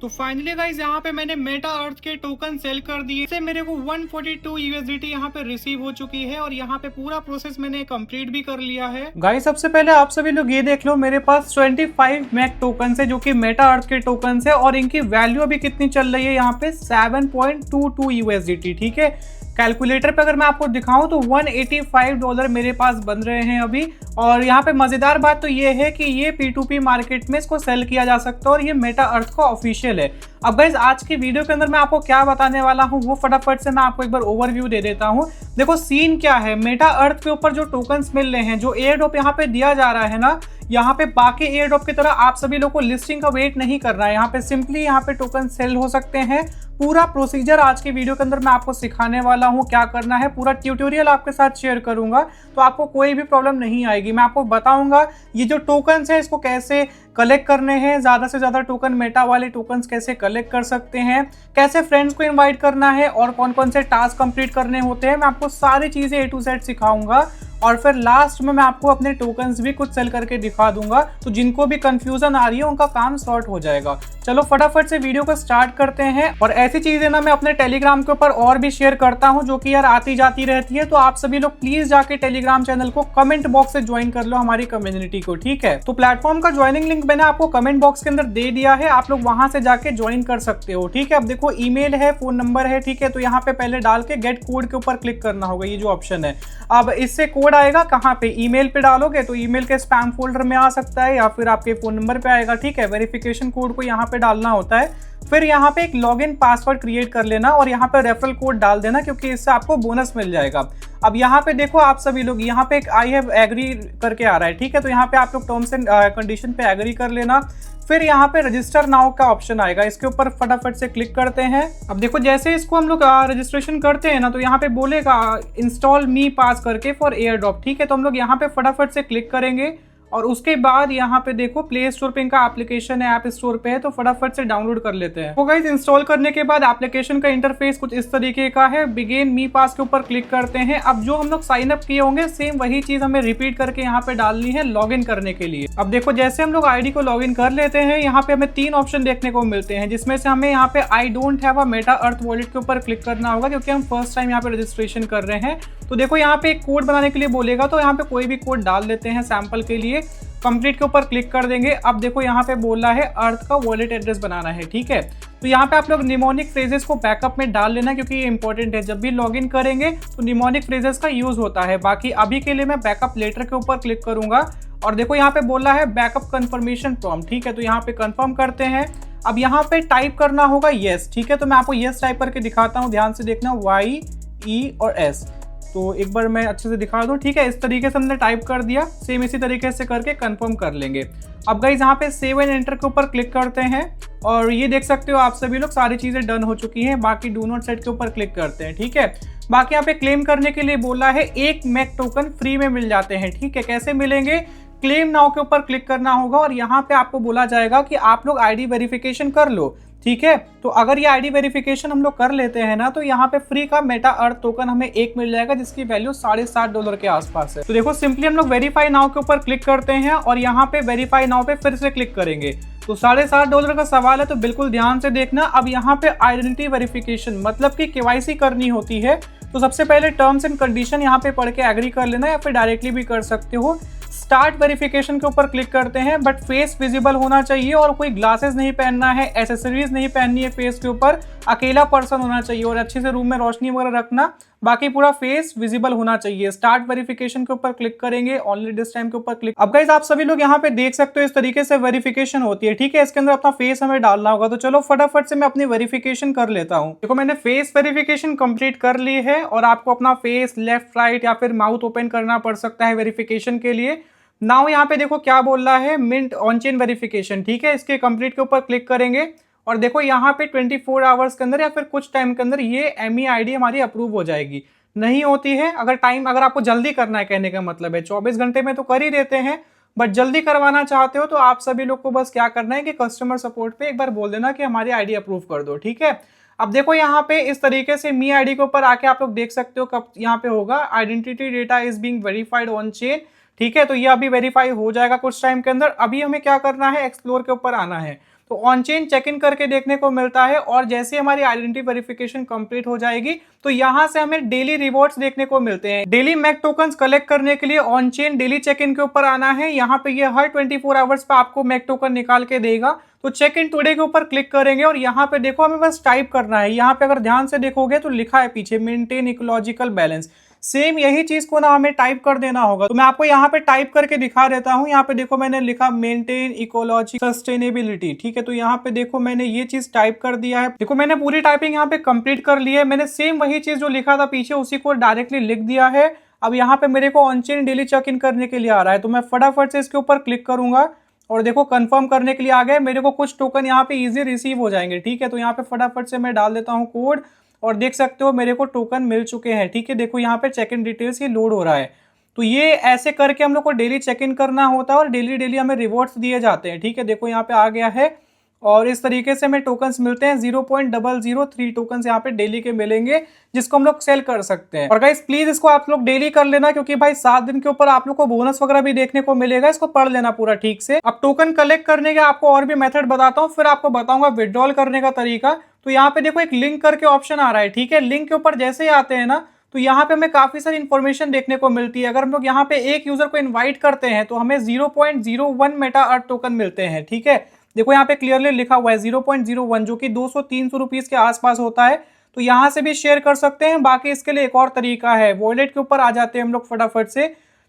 तो finally guys यहाँ पे मैंने मेटा अर्थ के टोकन सेल कर दिए। इससे मेरे को 142 यूएसडीटी यहाँ पे रिसीव हो चुकी है और यहाँ पे पूरा प्रोसेस मैंने कंप्लीट भी कर लिया है। गाइज सबसे पहले आप सभी लोग ये देख लो, मेरे पास 25 मैक टोकन है जो कि मेटा अर्थ के टोकन है और इनकी वैल्यू अभी कितनी चल रही है यहाँ पे 7.22 यूएसडीटी। ठीक है, कैलकुलेटर पे अगर मैं आपको दिखाऊं तो $185 मेरे पास बन रहे हैं अभी। और यहाँ पे मजेदार बात तो ये है कि ये P2P मार्केट में इसको सेल किया जा सकता है और ये मेटा अर्थ का ऑफिशियल है। अब गाइस आज की वीडियो के अंदर मैं आपको क्या बताने वाला हूँ वो फटाफट से मैं आपको एक बार ओवरव्यू दे देता हूँ। देखो सीन क्या है, मेटा अर्थ के ऊपर जो टोकन्स मिल रहे हैं, जो एयर ड्रॉप यहाँ पे दिया जा रहा है ना, यहाँ पे बाकी एयर ड्रॉप की तरह आप सभी लोग को लिस्टिंग का वेट नहीं करना है। यहाँ पे सिंपली यहाँ पे टोकन सेल हो सकते हैं। पूरा प्रोसीजर आज की वीडियो के अंदर मैं आपको सिखाने वाला हूँ, क्या करना है, पूरा ट्यूटोरियल आपके साथ शेयर करूंगा, तो आपको कोई भी प्रॉब्लम नहीं आएगी। मैं आपको बताऊंगा ये जो टोकन्स है इसको कैसे कलेक्ट करने हैं, ज्यादा से ज्यादा टोकन मेटा वाले टोकन्स कैसे कलेक्ट कर सकते हैं, कैसे फ्रेंड्स को इनवाइट करना है और कौन कौन से टास्क कंप्लीट करने होते हैं। मैं आपको सारी चीजें A to Z सिखाऊंगा और फिर लास्ट में मैं आपको अपने टोकन्स भी कुछ सेल करके दिखा दूंगा, तो जिनको भी कंफ्यूजन आ रही है उनका काम सॉर्ट हो जाएगा। चलो फटाफट से वीडियो को स्टार्ट करते हैं। और ऐसी चीजें ना मैं अपने टेलीग्राम के ऊपर और भी शेयर करता हूं जो कि यार आती जाती रहती है, तो आप सभी लोग प्लीज जाके टेलीग्राम चैनल को कमेंट बॉक्स से ज्वाइन कर लो हमारी कम्युनिटी को। ठीक है, तो प्लेटफॉर्म का ज्वाइनिंग लिंक मैंने आपको कमेंट बॉक्स के अंदर दे दिया है, आप लोग वहां से जाके ज्वाइन कर सकते हो। ठीक है, अब देखो ईमेल है, फोन नंबर है, ठीक है, तो यहाँ पे पहले डाल के गेट कोड के ऊपर क्लिक करना होगा, ये जो ऑप्शन है। अब इससे कोड आएगा कहाँ पे, ईमेल पे डालोगे तो ईमेल के स्पैम फोल्डर में आ सकता है या फिर आपके फोन नंबर पे आएगा। ठीक है, वेरिफिकेशन कोड को यहाँ पे डालना होता है, फिर यहाँ पे एक लॉगिन पासवर्ड क्रिएट कर लेना और यहाँ पे रेफरल कोड डाल देना क्योंकि इससे आपको बोनस मिल जाएगा। अब यहाँ पे देखो आप सभी लोग, यहाँ पे एक आई हैव एग्री करके आ रहा है। ठीक है, तो यहाँ पे आप लोग टर्म्स एंड कंडीशन पे एग्री कर लेना। फिर यहाँ पे रजिस्टर नाउ का ऑप्शन आएगा, इसके ऊपर फटाफट से क्लिक करते हैं। अब देखो जैसे इसको हम लोग रजिस्ट्रेशन करते हैं ना, तो यहाँ पे बोलेगा इंस्टॉल मी पास करके फॉर एयर ड्रॉप। ठीक है, तो हम लोग यहाँ पे फटाफट से क्लिक करेंगे और उसके बाद यहाँ पे देखो प्ले स्टोर पे इनका एप्लीकेशन है, ऐप स्टोर पे है, तो फटाफट से डाउनलोड कर लेते हैं। तो गाइस इंस्टॉल करने के बाद एप्लीकेशन का इंटरफेस कुछ इस तरीके का है। बिगिन मी पास के ऊपर क्लिक करते हैं। अब जो हम लोग साइन अप किए होंगे सेम वही चीज हमें रिपीट करके यहाँ पे डालनी है लॉगिन करने के लिए। अब देखो जैसे हम लोग आईडी को लॉगिन कर लेते हैं, यहाँ पे हमें 3 ऑप्शन देखने को मिलते हैं, जिसमें से हमें यहाँ पे I don't have a Meta earth wallet के ऊपर क्लिक करना होगा क्योंकि हम फर्स्ट टाइम यहाँ पे रजिस्ट्रेशन कर रहे हैं। तो देखो यहाँ पे एक कोड बनाने के लिए बोलेगा, तो यहाँ पे कोई भी कोड डाल देते हैं सैंपल के लिए। कंप्लीट के ऊपर क्लिक कर देंगे। अब देखो यहाँ पे बोला है अर्थ का वॉलेट एड्रेस बनाना है। ठीक है, तो यहाँ पे आप लोग निमोनिक फ्रेजेस को बैकअप में डाल लेना क्योंकि ये इंपॉर्टेंट है, जब भी लॉगिन करेंगे तो निमोनिक फ्रेजेस का यूज होता है। बाकी अभी के लिए मैं बैकअप लेटर के ऊपर क्लिक करूंगा और देखो यहाँ पे बोला है बैकअप कंफर्मेशन प्रॉम्प्ट। ठीक है, तो यहाँ पे कंफर्म करते हैं। अब यहाँ पे टाइप करना होगा येस। ठीक है, तो मैं आपको येस टाइप करके दिखाता हूँ, ध्यान से देखना, YE और S। तो एक बार मैं अच्छे से दिखा दूं। ठीक है, इस तरीके से हमने टाइप कर दिया, सेम इसी तरीके से करके कंफर्म कर लेंगे। अब गाइस यहाँ पे सेव एंड एंटर के ऊपर क्लिक करते हैं और ये देख सकते हो आप सभी लोग सारी चीजें डन हो चुकी हैं। बाकी डू नॉट सेट के ऊपर क्लिक करते हैं। ठीक है, बाकी यहाँ पे क्लेम करने के लिए बोला है 1 मैक टोकन फ्री में मिल जाते हैं। ठीक है, कैसे मिलेंगे, क्लेम नाउ के ऊपर क्लिक करना होगा और यहाँ पे आपको बोला जाएगा कि आप लोग आईडी वेरिफिकेशन कर लो। ठीक है, तो अगर ये आईडी वेरिफिकेशन हम लोग कर लेते हैं ना, तो यहाँ पे फ्री का मेटा अर्थ टोकन हमें 1 मिल जाएगा जिसकी वैल्यू $7.5 के आसपास है। तो देखो सिंपली हम लोग वेरीफाई नाउ के ऊपर क्लिक करते हैं और यहाँ पे वेरीफाई नाउ पे फिर से क्लिक करेंगे। तो $7.5 का सवाल है, तो बिल्कुल ध्यान से देखना। अब यहाँ पे आइडेंटिटी वेरिफिकेशन मतलब कि KYC करनी होती है, तो सबसे पहले टर्म्स एंड कंडीशन यहाँ पे पढ़ के एग्री कर लेना या फिर डायरेक्टली भी कर सकते हो। स्टार्ट वेरिफिकेशन के ऊपर क्लिक करते हैं, बट फेस विजिबल होना चाहिए और कोई ग्लासेस नहीं पहनना है, एसेसरीज नहीं पहननी है फेस के ऊपर, अकेला पर्सन होना चाहिए और अच्छे से रूम में रोशनी वगैरह रखना, बाकी पूरा फेस विजिबल होना चाहिए। स्टार्ट वेरिफिकेशन के ऊपर क्लिक करेंगे, ओनली दिस टाइम के ऊपर क्लिक। अब गाइस आप सभी लोग यहाँ पे देख सकते हो इस तरीके से वेरिफिकेशन होती है। ठीक है, इसके अंदर अपना फेस हमें डालना होगा, तो चलो फटाफट से मैं अपनी वेरिफिकेशन कर लेता हूँ। देखो मैंने फेस वेरिफिकेशन कंप्लीट कर ली है और आपको अपना फेस लेफ्ट राइट या फिर माउथ ओपन करना पड़ सकता है वेरिफिकेशन के लिए। नाउ यहाँ पे देखो क्या बोल रहा है, मिंट ऑन चेन वेरिफिकेशन। ठीक है, इसके कंप्लीट के ऊपर क्लिक करेंगे और देखो यहाँ पे 24 आवर्स के अंदर या फिर कुछ टाइम के अंदर ये MEID हमारी अप्रूव हो जाएगी। नहीं होती है अगर आपको जल्दी करना है, कहने का मतलब है 24 घंटे में तो कर ही देते हैं, बट जल्दी करवाना चाहते हो तो आप सभी लोग को बस क्या करना है कि कस्टमर सपोर्ट पे एक बार बोल देना कि हमारी आईडी अप्रूव कर दो। ठीक है, अब देखो यहाँ पे इस तरीके से मी आईडी के ऊपर आके आप लोग देख सकते हो कब यहाँ पे होगा identity data is being verified on chain. ठीक है, तो ये अभी वेरीफाई हो जाएगा कुछ टाइम के अंदर। अभी हमें क्या करना है, एक्सप्लोर के ऊपर आना है। तो तो ऑन चेन चेक इन करके देखने को मिलता है। और जैसे हमारी आइडेंटिटी वेरिफिकेशन कंप्लीट हो जाएगी तो यहाँ से हमें डेली रिवॉर्ड्स देखने को मिलते हैं। डेली मैक टोकन्स कलेक्ट करने के लिए on chain daily check in के ऊपर आना है। यहाँ पे ये हर 24 आवर्स पे आपको मैक टोकन निकाल के देगा। तो चेक इन टुडे के ऊपर क्लिक करेंगे और यहाँ पे देखो हमें बस टाइप करना है। यहाँ पे अगर ध्यान से देखोगे तो लिखा है पीछे मेंटेन इकोलॉजिकल बैलेंस। सेम यही चीज को ना हमें टाइप कर देना होगा। तो मैं आपको यहाँ पे टाइप करके दिखा देता हूँ। यहाँ पे देखो मैंने लिखा मेंटेन इकोलॉजी सस्टेनेबिलिटी, ठीक है। तो यहाँ पे देखो मैंने ये चीज टाइप कर दिया है। देखो मैंने पूरी टाइपिंग यहाँ पे कंप्लीट कर ली है। मैंने सेम वही चीज जो लिखा था पीछे उसी को डायरेक्टली लिख दिया है। अब यहाँ पे मेरे को on chain daily check in करने के लिए आ रहा है, तो मैं फटाफट से इसके ऊपर क्लिक करूंगा और देखो कंफर्म करने के लिए आ गए। मेरे को कुछ टोकन यहाँ पे इजी रिसीव हो जाएंगे, ठीक है। तो यहाँ पे फटाफट से मैं डाल देता हूँ कोड और देख सकते हो मेरे को टोकन मिल चुके हैं, ठीक है। देखो यहाँ पे चेक इन डिटेल्स ही लोड हो रहा है। तो ये ऐसे करके हम लोग को डेली चेक इन करना होता है और डेली डेली हमें रिवॉर्ड्स दिए जाते हैं, ठीक है। देखो यहाँ पे आ गया है और इस तरीके से हमें टोकन्स मिलते हैं। 0.003 टोकन्स यहाँ पे डेली के मिलेंगे जिसको हम लोग सेल कर सकते हैं। और गाइस प्लीज इसको आप लोग डेली कर लेना क्योंकि भाई 7 दिन के ऊपर आप लोग को बोनस वगैरह भी देखने को मिलेगा। इसको पढ़ लेना पूरा ठीक से। अब टोकन कलेक्ट करने के आपको और भी मेथड बताता हूँ, फिर आपको बताऊंगा विड्रॉल करने का तरीका। तो यहाँ पे देखो एक लिंक करके ऑप्शन आ रहा है, ठीक है। लिंक के ऊपर जैसे ही आते हैं ना तो यहाँ पे हमें काफी सारी इन्फॉर्मेशन देखने को मिलती है। अगर हम लोग यहाँ पे एक यूजर को इन्वाइट करते हैं तो हमें 0.01 मेटा अर्थ टोकन मिलते हैं, ठीक है। देखो यहाँ पे क्लियरली लिखा हुआ है 0.01 जो कि 200-300 रुपीज के आसपास होता है। तो यहाँ से भी शेयर कर सकते हैं। बाकी इसके लिए एक और तरीका है, वॉलेट के ऊपर आ जाते हैं हम लोग फटाफट से,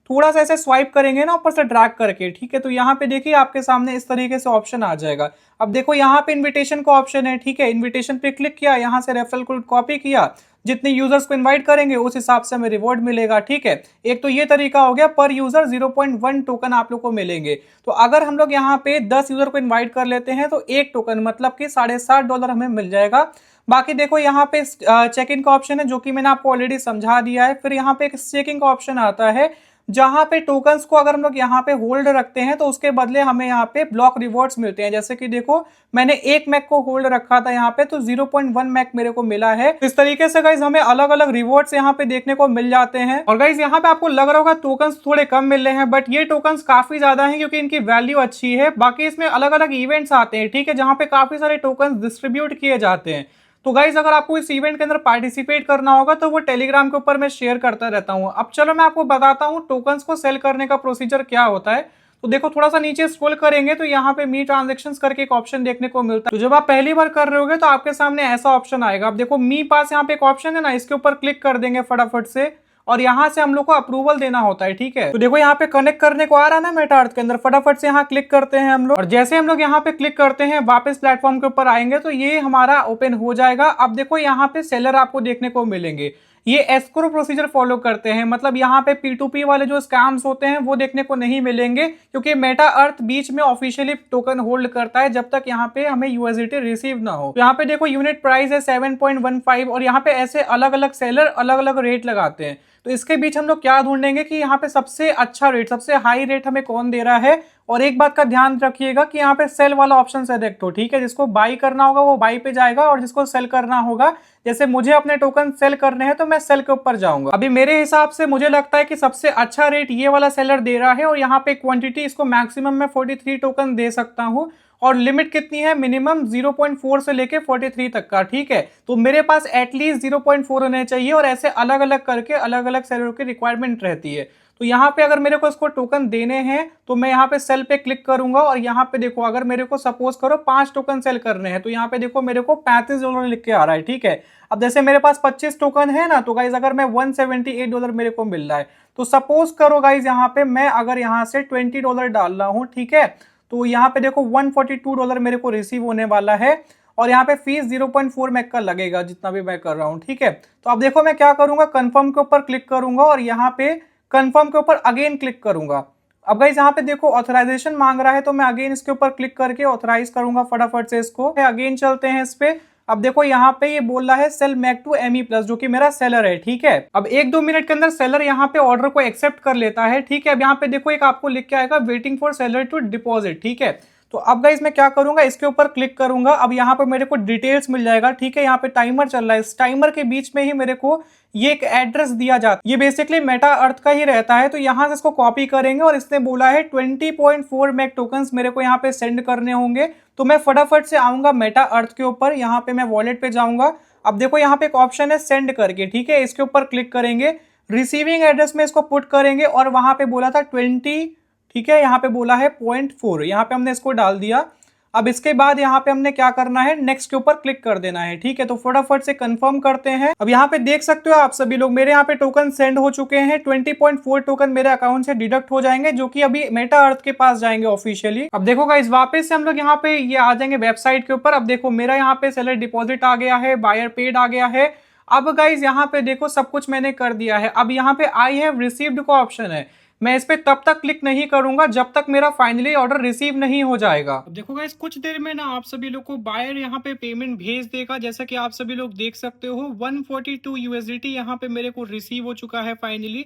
थोड़ा सा ऐसे स्वाइप करेंगे ना ऊपर से ड्रैग करके, ठीक है। तो यहाँ पे देखिए आपके सामने इस तरीके से ऑप्शन आ जाएगा। अब देखो यहाँ पे इन्विटेशन का ऑप्शन है, ठीक है। इन्विटेशन पे क्लिक किया, यहाँ से रेफरल कोड कॉपी किया, जितने यूजर्स को इनवाइट करेंगे उस हिसाब से हमें रिवॉर्ड मिलेगा, ठीक है। एक तो ये तरीका हो गया, पर यूजर 0.1 टोकन आप लोग को मिलेंगे। तो अगर हम लोग यहाँ पे 10 यूजर को इनवाइट कर लेते हैं तो एक टोकन मतलब कि $7.5 हमें मिल जाएगा। बाकी देखो यहाँ पे चेक इन का ऑप्शन है जो कि मैंने आपको ऑलरेडी समझा दिया है। फिर यहाँ पे एक स्टेकिंग का ऑप्शन आता है जहां पे टोकन्स को अगर हम लोग यहाँ पे होल्ड रखते हैं तो उसके बदले हमें यहाँ पे ब्लॉक रिवॉर्ड्स मिलते हैं। जैसे कि देखो मैंने एक मैक को होल्ड रखा था यहाँ पे तो 0.1 मैक मेरे को मिला है। इस तरीके से गाइज हमें अलग अलग रिवॉर्ड्स यहाँ पे देखने को मिल जाते हैं। और गाइज यहाँ पे आपको लग रहा होगा टोकन्स थोड़े कम मिल रहे हैं, बट ये टोकन्स काफी ज्यादा है क्योंकि इनकी वैल्यू अच्छी है। बाकी इसमें अलग अलग इवेंट्स आते हैं, ठीक है, जहाँ पे काफी सारे टोकन्स डिस्ट्रीब्यूट किए जाते हैं। तो गाइज अगर आपको इस इवेंट के अंदर पार्टिसिपेट करना होगा तो वो टेलीग्राम के ऊपर मैं शेयर करता रहता हूँ। अब चलो मैं आपको बताता हूँ टोकन्स को सेल करने का प्रोसीजर क्या होता है। तो देखो थोड़ा सा नीचे स्क्रॉल करेंगे तो यहाँ पे मी ट्रांजेक्शंस करके एक ऑप्शन देखने को मिलता है। तो जब आप पहली बार कर रहे होगे तो आपके सामने ऐसा ऑप्शन आएगा। अब देखो मी पास यहाँ पे एक ऑप्शन है ना, इसके ऊपर क्लिक कर देंगे फटाफट से और यहाँ से हम लोग को अप्रूवल देना होता है, ठीक है। तो देखो यहाँ पे कनेक्ट करने को आ रहा है ना मेटा अर्थ के अंदर, फटाफट से यहाँ क्लिक करते हैं हम लोग। और जैसे हम लोग यहाँ पे क्लिक करते हैं वापस प्लेटफॉर्म के ऊपर आएंगे तो ये हमारा ओपन हो जाएगा। अब देखो यहाँ पे सेलर आपको देखने को मिलेंगे, ये एस्क्रो प्रोसीजर फॉलो करते हैं। मतलब यहाँ पे P2P वाले जो स्कैम्स होते हैं वो देखने को नहीं मिलेंगे क्योंकि मेटा अर्थ बीच में ऑफिशियली टोकन होल्ड करता है जब तक यहाँ पे हमें USDT रिसीव ना हो। तो यहाँ पे देखो यूनिट प्राइस है 7.15 और यहाँ पे ऐसे अलग अलग सेलर अलग अलग रेट लगाते हैं। तो इसके बीच हम लोग क्या ढूंढेंगे कि यहाँ पे सबसे अच्छा रेट, सबसे हाई रेट हमें कौन दे रहा है। और एक बात का ध्यान रखिएगा कि यहाँ पे सेल वाला ऑप्शन सेलेक्ट हो, ठीक है। जिसको बाई करना होगा वो बाई पे जाएगा और जिसको सेल करना होगा, जैसे मुझे अपने टोकन सेल करने हैं तो मैं सेल के ऊपर जाऊंगा। अभी मेरे हिसाब से मुझे लगता है कि सबसे अच्छा रेट ये वाला सेलर दे रहा है और यहाँ पे क्वांटिटी इसको मैक्सिमम मैं 43 टोकन दे सकता हूँ। और लिमिट कितनी है, मिनिमम 0.4 से लेके 43 तक का, ठीक है। तो मेरे पास एटलीस्ट 0.4 होने चाहिए और ऐसे अलग अलग करके अलग अलग सेलर की रिक्वायरमेंट रहती है। तो यहाँ पे अगर मेरे को इसको टोकन देने हैं तो मैं यहाँ पे सेल पे क्लिक करूंगा और यहाँ पे देखो अगर मेरे को सपोज करो 5 टोकन सेल करने हैं तो यहाँ पे देखो मेरे को $35 लिख के आ रहा है, ठीक है। अब जैसे मेरे पास 25 टोकन है ना, तो गाइज अगर मैं $178 मेरे को मिल रहा है तो सपोज करो गाइज यहाँ पे मैं अगर यहाँ से $20 डाल रहा हूँ, ठीक है। तो यहाँ पे देखो $142 मेरे को रिसीव होने वाला है और यहाँ पे फीस 0.4 मैक का लगेगा जितना भी मैं कर रहा हूँ, ठीक है। तो अब देखो मैं क्या करूंगा, कंफर्म के ऊपर क्लिक करूंगा और यहाँ पे कंफर्म के ऊपर अगेन क्लिक करूंगा। अब गाइस यहाँ पे देखो ऑथराइजेशन मांग रहा है तो मैं अगेन इसके ऊपर क्लिक करके ऑथराइज करूंगा फटाफट से इसको। अगेन चलते हैं इस पे। अब देखो यहाँ पे ये बोल रहा है सेल मैक टू ME+ जो कि मेरा सेलर है, ठीक है। अब 1-2 मिनट के अंदर सेलर यहाँ पे ऑर्डर को एक्सेप्ट कर लेता है, ठीक है। अब यहाँ पे देखो एक आपको लिख के आएगा waiting for seller to deposit, ठीक है। तो अब गाइस मैं क्या करूंगा, इसके ऊपर क्लिक करूंगा। अब यहाँ पे मेरे को डिटेल्स मिल जाएगा, ठीक है। यहाँ पे टाइमर चल रहा है, इस टाइमर के बीच में ही मेरे को ये एक एड्रेस दिया जाता है, ये बेसिकली मेटा अर्थ का ही रहता है। तो यहाँ से इसको कॉपी करेंगे और इसने बोला है 20.4 मैक टोकन्स मेरे को यहाँ पे सेंड करने होंगे। तो मैं फटाफट से आऊंगा मेटा अर्थ के ऊपर, यहाँ पे मैं वॉलेट पे जाऊंगा। अब देखो यहाँ पे एक ऑप्शन है सेंड करके, ठीक है, इसके ऊपर क्लिक करेंगे, रिसीविंग एड्रेस में इसको पुट करेंगे और वहां पे बोला था 20, ठीक है, यहाँ पे बोला है 0.4, यहाँ पे हमने इसको डाल दिया। अब इसके बाद यहाँ पे हमने क्या करना है, नेक्स्ट के ऊपर क्लिक कर देना है, ठीक है। तो फटाफट से कंफर्म करते हैं। अब यहाँ पे देख सकते हो आप सभी लोग, मेरे यहाँ पे टोकन सेंड हो चुके हैं। 20.4 टोकन मेरे अकाउंट से डिडक्ट हो जाएंगे, जो कि अभी मेटा अर्थ के पास जाएंगे ऑफिशियली। अब देखो गाइस, वापस से हम लोग यहाँ पे ये आ जाएंगे वेबसाइट के ऊपर। अब देखो मेरा यहाँ पे सेलर डिपॉजिट आ गया है, बायर पेड आ गया है। अब गाइस यहाँ पे देखो सब कुछ मैंने कर दिया है। अब यहाँ पे आई हैव रिसीव्ड का ऑप्शन है, मैं इस पे तब तक क्लिक नहीं करूंगा जब तक मेरा फाइनली ऑर्डर रिसीव नहीं हो जाएगा। अब देखो गाइस, कुछ देर में ना आप सभी लोग को बायर यहाँ पे पेमेंट भेज देगा। जैसा कि आप सभी लोग देख सकते हो 142 यूएसडीटी यहाँ पे मेरे को रिसीव हो चुका है फाइनली।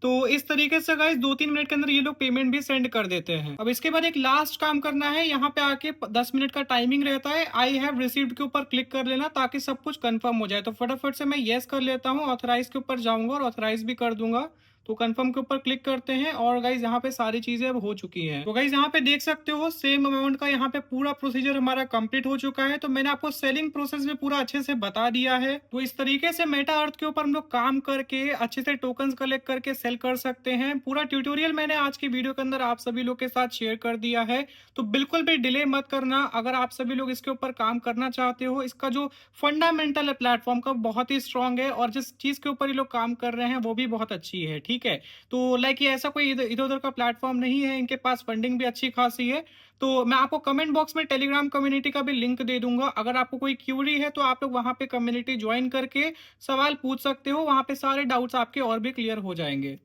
तो इस तरीके से गाइस 2-3 मिनट के अंदर ये लोग पेमेंट भी सेंड कर देते हैं। अब इसके बाद एक लास्ट काम करना है, यहाँ पे आके 10 मिनट का टाइमिंग रहता है, आई हैव रिसीव्ड के ऊपर क्लिक कर लेना ताकि सब कुछ कंफर्म हो जाए। तो फटाफट से मैं येस कर लेता हूँ, ऑथराइज के ऊपर जाऊंगा और ऑथराइज भी कर दूंगा। तो कंफर्म के ऊपर क्लिक करते हैं और गाइज यहाँ पे सारी चीजें अब हो चुकी हैं। तो गाइज यहाँ पे देख सकते हो सेम अमाउंट का यहाँ पे पूरा प्रोसीजर हमारा कंप्लीट हो चुका है। तो मैंने आपको सेलिंग प्रोसेस भी पूरा अच्छे से बता दिया है। तो इस तरीके से मेटा अर्थ के ऊपर हम लोग काम करके अच्छे से टोकन्स कलेक्ट करके सेल कर सकते हैं। पूरा ट्यूटोरियल मैंने आज की वीडियो के अंदर आप सभी लोग के साथ शेयर कर दिया है। तो बिल्कुल भी डिले मत करना, अगर आप सभी लोग इसके ऊपर काम करना चाहते हो। इसका जो फंडामेंटल है प्लेटफॉर्म का बहुत ही स्ट्रांग है और जिस चीज के ऊपर ये लोग काम कर रहे हैं वो भी बहुत अच्छी है, ठीक है। तो लाइक ये ऐसा कोई इधर उधर का प्लेटफॉर्म नहीं है, इनके पास फंडिंग भी अच्छी खासी है। तो मैं आपको कमेंट बॉक्स में टेलीग्राम कम्युनिटी का भी लिंक दे दूंगा। अगर आपको कोई क्यूरी है तो आप लोग वहां पे कम्युनिटी ज्वाइन करके सवाल पूछ सकते हो, वहां पे सारे डाउट्स आपके और भी क्लियर हो जाएंगे।